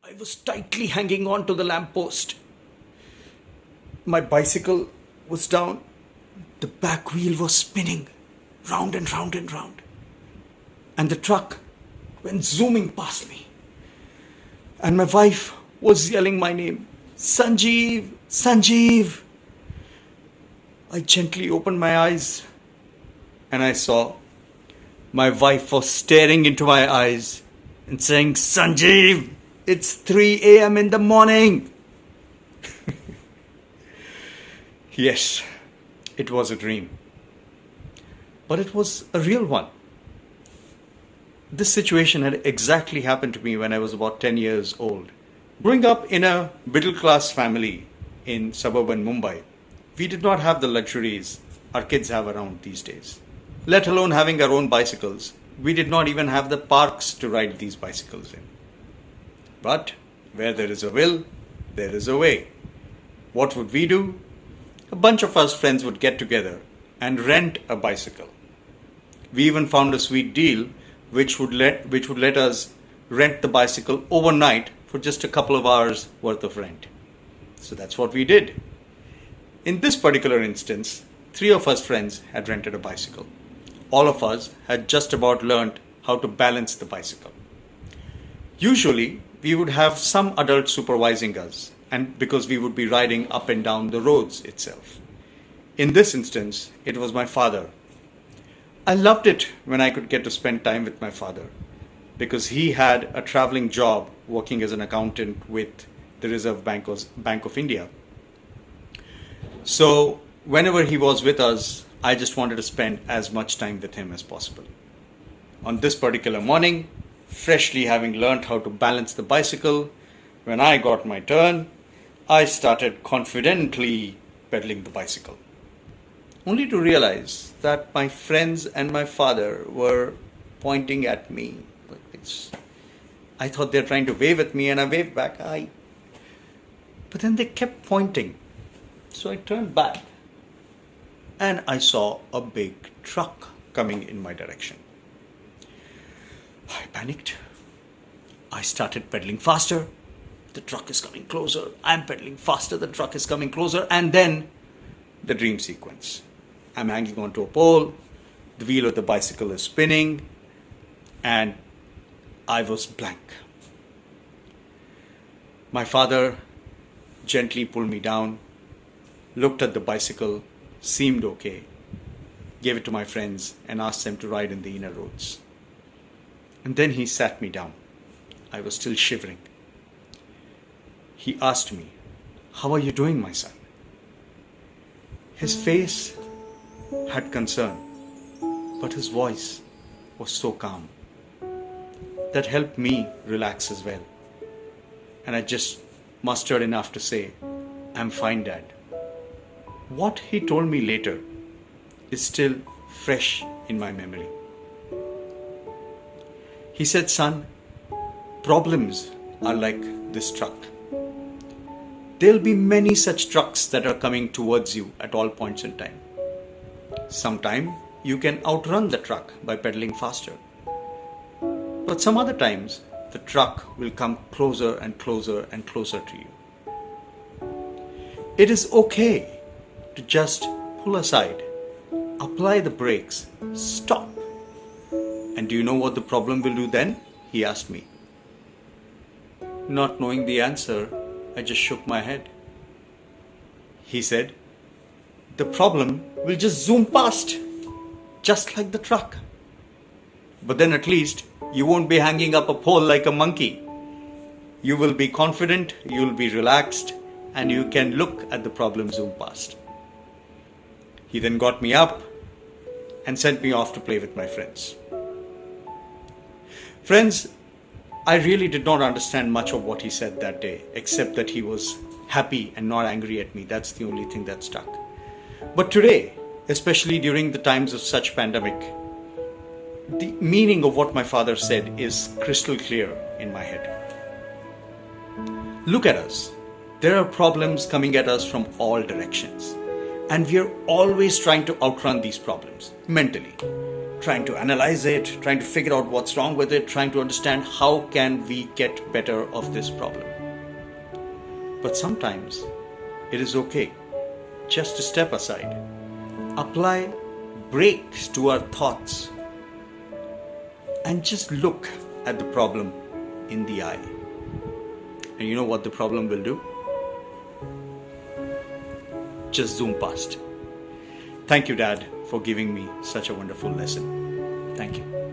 I was tightly hanging on to the lamppost. My bicycle was down. The back wheel was spinning round and round and round. And the truck went zooming past me. And my wife was yelling my name, Sanjeev, Sanjeev. I gently opened my eyes and I saw my wife was staring into my eyes and saying, Sanjeev, it's 3 a.m. in the morning. Yes, it was a dream. But it was a real one. This situation had exactly happened to me when I was about 10 years old. Growing up in a middle-class family in suburban Mumbai, we did not have the luxuries our kids have around these days. Let alone having our own bicycles, we did not even have the parks to ride these bicycles in. But where there is a will, there is a way. What would we do? A bunch of us friends would get together and rent a bicycle. We even found a sweet deal which would let us rent the bicycle overnight for just a couple of hours worth of rent. So that's what we did. In this particular instance, 3 of us friends had rented a bicycle. All of us had just about learned how to balance the bicycle. Usually, we would have some adult supervising us, and because we would be riding up and down the roads itself. In this instance, it was my father. I loved it when I could get to spend time with my father because he had a traveling job working as an accountant with the Reserve Bank of India. So whenever he was with us, I just wanted to spend as much time with him as possible. On this particular morning, freshly having learned how to balance the bicycle, when I got my turn, I started confidently pedaling the bicycle. Only to realize that my friends and my father were pointing at me. I thought they're trying to wave at me and I waved back. But then they kept pointing. So I turned back and I saw a big truck coming in my direction. I panicked. I started pedaling faster. The truck is coming closer. I'm pedaling faster. The truck is coming closer. And then the dream sequence. I'm hanging onto a pole. The wheel of the bicycle is spinning. And I was blank. My father gently pulled me down, looked at the bicycle, seemed okay, gave it to my friends and asked them to ride in the inner roads. And then he sat me down. I was still shivering. He asked me, "How are you doing, my son?" His face had concern, but his voice was so calm. That helped me relax as well. And I just mustered enough to say, "I'm fine, Dad." What he told me later is still fresh in my memory. He said, "Son, problems are like this truck. There'll be many such trucks that are coming towards you at all points in time. Sometime you can outrun the truck by pedaling faster. But some other times, the truck will come closer and closer and closer to you. It is okay to just pull aside, apply the brakes, stop. And do you know what the problem will do then?" he asked me. Not knowing the answer, I just shook my head. He said, "The problem will just zoom past, just like the truck. But then at least you won't be hanging up a pole like a monkey. You will be confident, you will be relaxed, and you can look at the problem zoom past." He then got me up and sent me off to play with my friends. Friends, I really did not understand much of what he said that day, except that he was happy and not angry at me. That's the only thing that stuck. But today, especially during the times of such pandemic, the meaning of what my father said is crystal clear in my head. Look at us. There are problems coming at us from all directions. And we are always trying to outrun these problems mentally. trying to analyze it, trying to figure out what's wrong with it, trying to understand how can we get better of this problem. But sometimes it is okay just to step aside, apply brakes to our thoughts, and just look at the problem in the eye. And you know what the problem will do? Just zoom past. Thank you, Dad, for giving me such a wonderful lesson. Thank you.